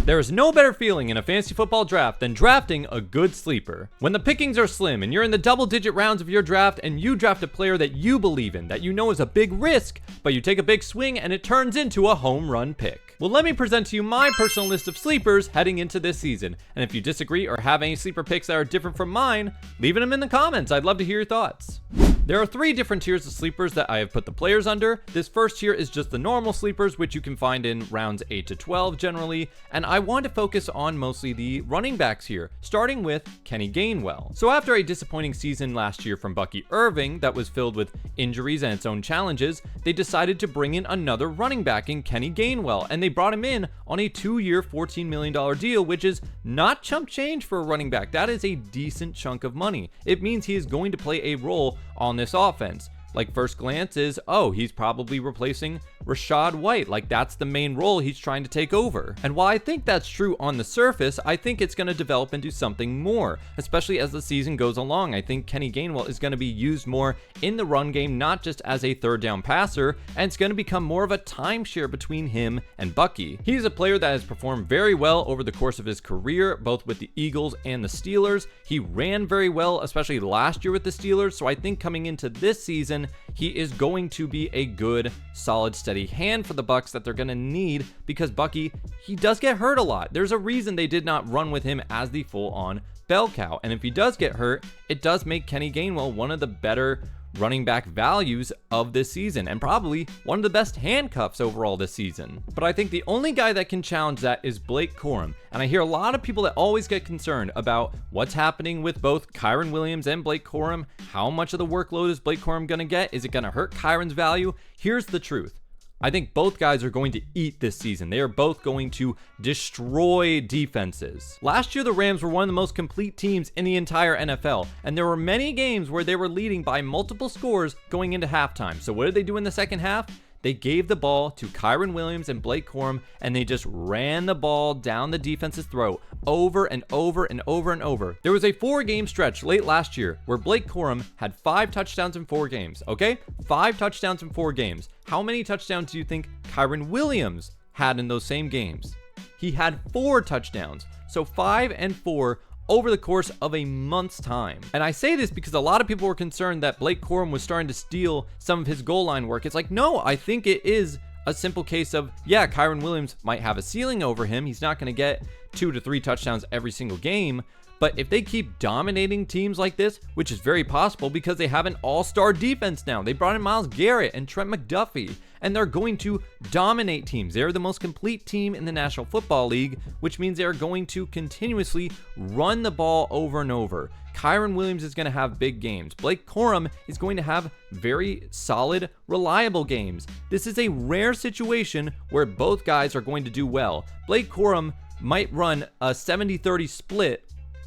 There is no better feeling in a fantasy football draft than drafting a good sleeper. When the pickings are slim and you're in the double-digit rounds of your draft and you draft a player that you believe in, that you know is a big risk, but you take a big swing and it turns into a home run pick. Well, let me present to you my personal list of sleepers heading into this season. And if you disagree or have any sleeper picks that are different from mine, leave them in the comments. I'd love to hear your thoughts. There are 3 different tiers of sleepers that I have put the players under. This first tier is just the normal sleepers, which you can find in rounds 8 to 12 generally, and I want to focus on mostly the running backs here, starting with Kenny Gainwell. So after a disappointing season last year from Bucky Irving that was filled with injuries and its own challenges, they decided to bring in another running back in Kenny Gainwell, and they brought him in on a 2-year, $14 million deal, which is not chump change for a running back. That is a decent chunk of money. It means he is going to play a role on this offense. Like, first glance is, oh, he's probably replacing Rachaad White. Like, that's the main role he's trying to take over. And while I think that's true on the surface, I think it's going to develop into something more, especially as the season goes along. I think Kenny Gainwell is going to be used more in the run game, not just as a third down passer, and it's going to become more of a timeshare between him and Bucky. He's a player that has performed very well over the course of his career, both with the Eagles and the Steelers. He ran very well, especially last year with the Steelers, so I think coming into this season, he is going to be a good, solid, steady hand for the Bucs that they're going to need, because Bucky, he does get hurt a lot. There's a reason they did not run with him as the full-on bell cow, and if he does get hurt, it does make Kenny Gainwell one of the better running back values of this season, and probably one of the best handcuffs overall this season. But I think the only guy that can challenge that is Blake Corum, and I hear a lot of people that always get concerned about what's happening with both Kyren Williams and Blake Corum. How much of the workload is Blake Corum going to get? Is it going to hurt Kyren's value? Here's the truth. I think both guys are going to eat this season. They are both going to destroy defenses. Last year, the Rams were one of the most complete teams in the entire NFL, and there were many games where they were leading by multiple scores going into halftime. So what did they do in the second half? They gave the ball to Kyren Williams and Blake Corum, and they just ran the ball down the defense's throat over and over and over and over. There was a 4-game stretch late last year where Blake Corum had 5 touchdowns in 4 games, okay? 5 touchdowns in 4 games. How many touchdowns do you think Kyren Williams had in those same games? He had 4 touchdowns, so 5 and 4 over the course of a month's time. And I say this because a lot of people were concerned that Blake Corum was starting to steal some of his goal line work. It's like, no, I think it is a simple case of, yeah, Kyren Williams might have a ceiling over him. He's not going to get 2 to 3 touchdowns every single game. But if they keep dominating teams like this, which is very possible because they have an all-star defense now. They brought in Myles Garrett and Trent McDuffie, and they're going to dominate teams. They're the most complete team in the National Football League, which means they're going to continuously run the ball over and over. Kyren Williams is going to have big games. Blake Corum is going to have very solid, reliable games. This is a rare situation where both guys are going to do well. Blake Corum might run a 70-30 split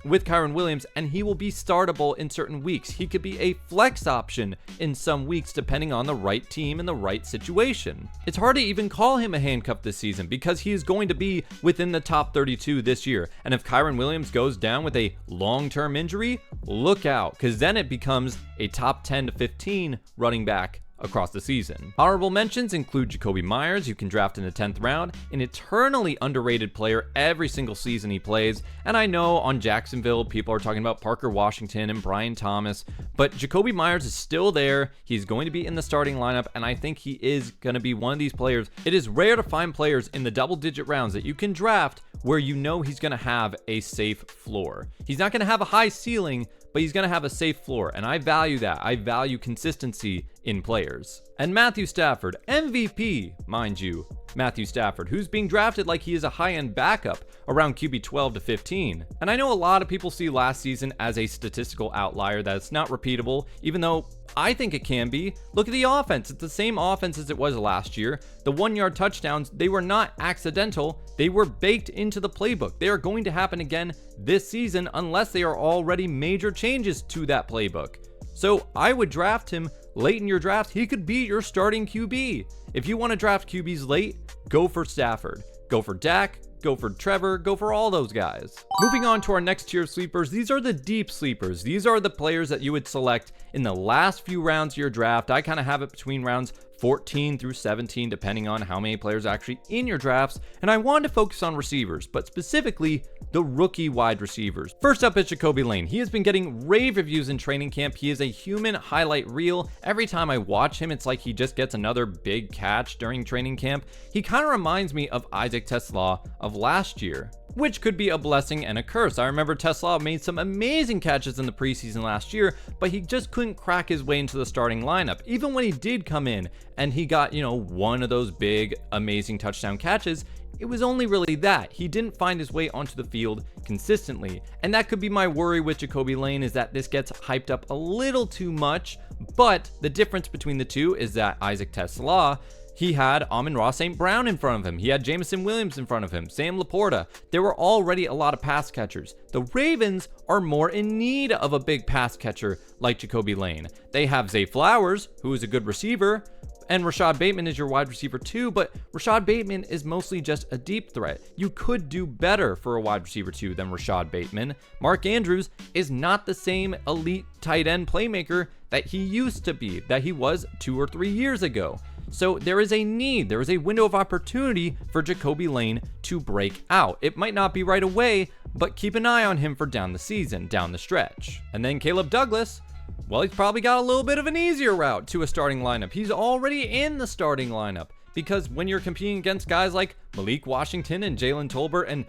with Kyren Williams, and he will be startable in certain weeks. He could be a flex option in some weeks depending on the right team and the right situation. It's hard to even call him a handcuff this season because he is going to be within the top 32 this year. And if Kyren Williams goes down with a long-term injury, look out, because then it becomes a top 10 to 15 running back across the season. Honorable mentions include Jakobi Meyers, you can draft in the 10th round, an eternally underrated player every single season he plays. And I know on Jacksonville, people are talking about Parker Washington and Brian Thomas, but Jakobi Meyers is still there. He's going to be in the starting lineup, and I think he is going to be one of these players. It is rare to find players in the double-digit rounds that you can draft where you know he's going to have a safe floor. He's not going to have a high ceiling, but he's going to have a safe floor, and I value that. I value consistency in players. And Matthew Stafford, MVP, mind you. Matthew Stafford, who's being drafted like he is a high-end backup around QB 12 to 15. And I know a lot of people see last season as a statistical outlier that's not repeatable, even though I think it can be. Look at the offense. It's the same offense as it was last year. The 1-yard touchdowns, they were not accidental. They were baked into the playbook. They are going to happen again this season unless they are already major changes to that playbook. So I would draft him late in your draft. He could be your starting QB. If you want to draft QBs late, go for Stafford. Go for Dak. Go for Trevor. Go for all those guys. Moving on to our next tier of sleepers. These are the deep sleepers. These are the players that you would select in the last few rounds of your draft. I kind of have it between rounds 14 through 17, depending on how many players are actually in your drafts. And I wanted to focus on receivers, but specifically the rookie wide receivers. First up is Jacoby Lane. He has been getting rave reviews in training camp. He is a human highlight reel. Every time I watch him, it's like he just gets another big catch during training camp. He kind of reminds me of Isaac Tesla of last year, which could be a blessing and a curse. I remember Tesla made some amazing catches in the preseason last year, but he just couldn't crack his way into the starting lineup. Even when he did come in and he got, one of those big, amazing touchdown catches, it was only really that. He didn't find his way onto the field consistently. And that could be my worry with Jacoby Lane, is that this gets hyped up a little too much. But the difference between the two is that Isaac Tesla, he had Amon-Ra St. Brown in front of him. He had Jameson Williams in front of him, Sam Laporta. There were already a lot of pass catchers. The Ravens are more in need of a big pass catcher like Jacoby Lane. They have Zay Flowers, who is a good receiver, and Rashad Bateman is your wide receiver too, but Rashad Bateman is mostly just a deep threat. You could do better for a wide receiver too than Rashad Bateman. Mark Andrews is not the same elite tight end playmaker that he used to be, that he was 2 or 3 years ago. So there is a need, there is a window of opportunity for Jacoby Lane to break out. It might not be right away, but keep an eye on him for down the season, down the stretch. And then Caleb Douglas, well, he's probably got a little bit of an easier route to a starting lineup. He's already in the starting lineup, because when you're competing against guys like Malik Washington and Jalen Tolbert and,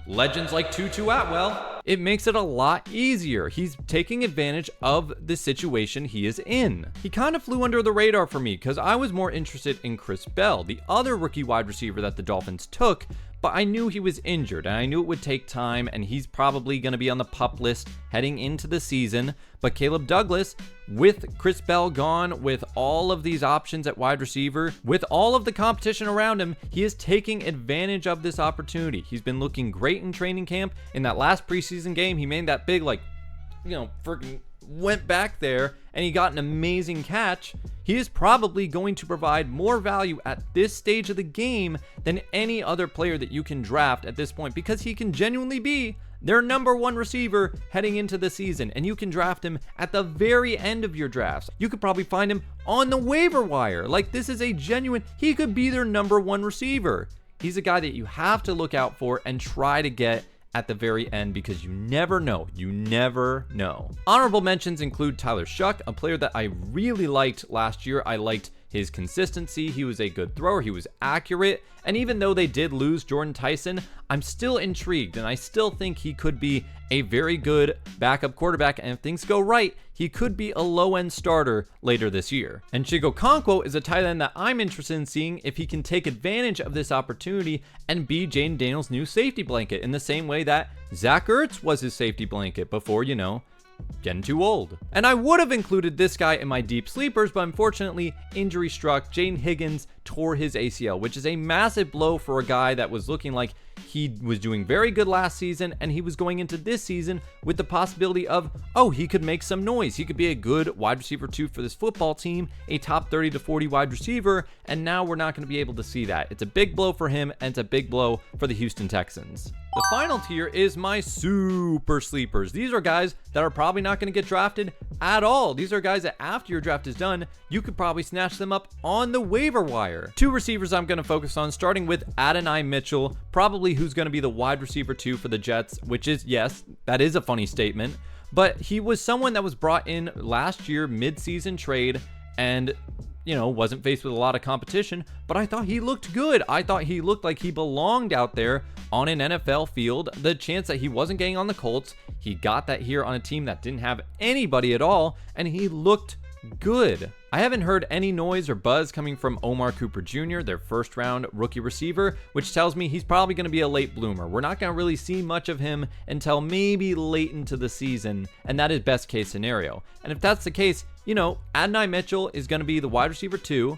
legends like Tutu Atwell, it makes it a lot easier. He's taking advantage of the situation he is in. He kind of flew under the radar for me because I was more interested in Chris Bell, the other rookie wide receiver that the Dolphins took, but I knew he was injured and I knew it would take time, and he's probably going to be on the PUP list heading into the season. But Caleb Douglas, with Chris Bell gone, with all of these options at wide receiver, with all of the competition around him, he is taking advantage of this opportunity. He's been looking great in training camp. In that last preseason game, he made that big, freaking went back there and he got an amazing catch. He is probably going to provide more value at this stage of the game than any other player that you can draft at this point, because he can genuinely be their number one receiver heading into the season, and you can draft him at the very end of your drafts. You could probably find him on the waiver wire. This is a genuine, he could be their number one receiver. He's a guy that you have to look out for and try to get at the very end, because you never know. You never know. Honorable mentions include Tyler Shuck, a player that I really liked last year. I liked his consistency. He was a good thrower. He was accurate. And even though they did lose Jordan Tyson, I'm still intrigued, and I still think he could be a very good backup quarterback. And if things go right, he could be a low-end starter later this year. And Chigo Okonkwo is a tight end that I'm interested in seeing if he can take advantage of this opportunity and be Jaden Daniels' new safety blanket in the same way that Zach Ertz was his safety blanket before, getting too old. And I would have included this guy in my deep sleepers, but unfortunately, injury struck. Jane Higgins tore his ACL, which is a massive blow for a guy that was looking like he was doing very good last season, and he was going into this season with the possibility of, he could make some noise. He could be a good wide receiver too for this football team, a top 30 to 40 wide receiver, and now we're not going to be able to see that. It's a big blow for him, and it's a big blow for the Houston Texans. The final tier is my super sleepers. These are guys that are probably not going to get drafted at all. These are guys that after your draft is done, you could probably snatch them up on the waiver wire. 2 receivers I'm going to focus on, starting with Adonai Mitchell, probably who's going to be the wide receiver 2 for the Jets, which is, yes, that is a funny statement, but he was someone that was brought in last year, mid-season trade, and wasn't faced with a lot of competition, but I thought he looked good. I thought he looked like he belonged out there on an NFL field. The chance that he wasn't getting on the Colts, he got that here on a team that didn't have anybody at all, and he looked good. I haven't heard any noise or buzz coming from Omar Cooper Jr., their first round rookie receiver, which tells me he's probably going to be a late bloomer. We're not going to really see much of him until maybe late into the season, and that is best case scenario. And if that's the case, Adonai Mitchell is going to be the wide receiver 2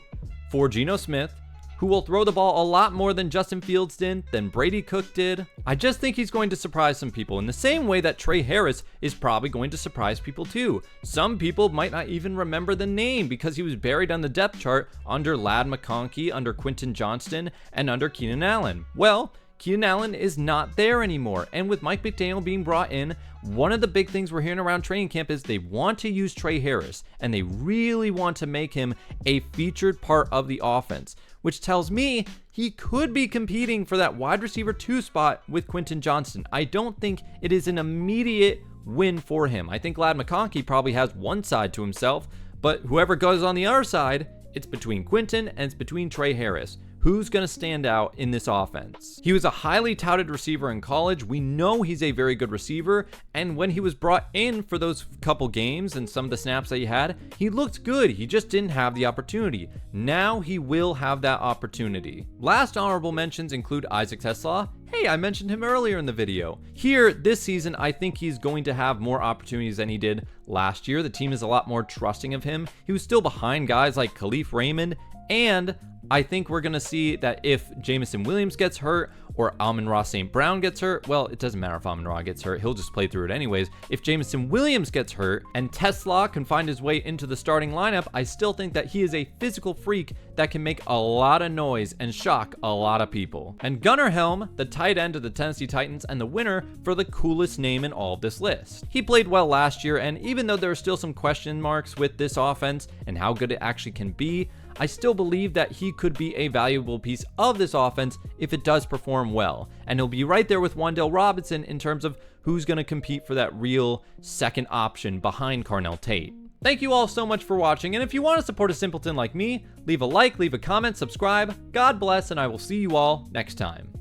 for Geno Smith, who will throw the ball a lot more than Justin Fields did, than Brady Cook did. I just think he's going to surprise some people in the same way that Trey Harris is probably going to surprise people too. Some people might not even remember the name because he was buried on the depth chart under Ladd McConkey, under Quentin Johnston, and under Keenan Allen. Well, Keenan Allen is not there anymore. And with Mike McDaniel being brought in, one of the big things we're hearing around training camp is they want to use Trey Harris, and they really want to make him a featured part of the offense, which tells me he could be competing for that wide receiver 2 spot with Quentin Johnston. I don't think it is an immediate win for him. I think Ladd McConkey probably has one side to himself, but whoever goes on the other side, it's between Quentin and it's between Trey Harris. Who's going to stand out in this offense? He was a highly touted receiver in college. We know he's a very good receiver. And when he was brought in for those couple games and some of the snaps that he had, he looked good. He just didn't have the opportunity. Now he will have that opportunity. Last honorable mentions include Isaac Tesla. Hey, I mentioned him earlier in the video. Here, this season, I think he's going to have more opportunities than he did last year. The team is a lot more trusting of him. He was still behind guys like Khalif Raymond, and I think we're going to see that if Jameson Williams gets hurt or Amon-Ra St. Brown gets hurt, well, it doesn't matter if Amon-Ra gets hurt. He'll just play through it anyways. If Jameson Williams gets hurt and Tesla can find his way into the starting lineup, I still think that he is a physical freak that can make a lot of noise and shock a lot of people. And Gunnar Helm, the tight end of the Tennessee Titans and the winner for the coolest name in all of this list. He played well last year, and even though there are still some question marks with this offense and how good it actually can be, I still believe that he could be a valuable piece of this offense if it does perform well. And he'll be right there with Wan'Dale Robinson in terms of who's going to compete for that real second option behind Carnell Tate. Thank you all so much for watching, and if you want to support a simpleton like me, leave a like, leave a comment, subscribe. God bless, and I will see you all next time.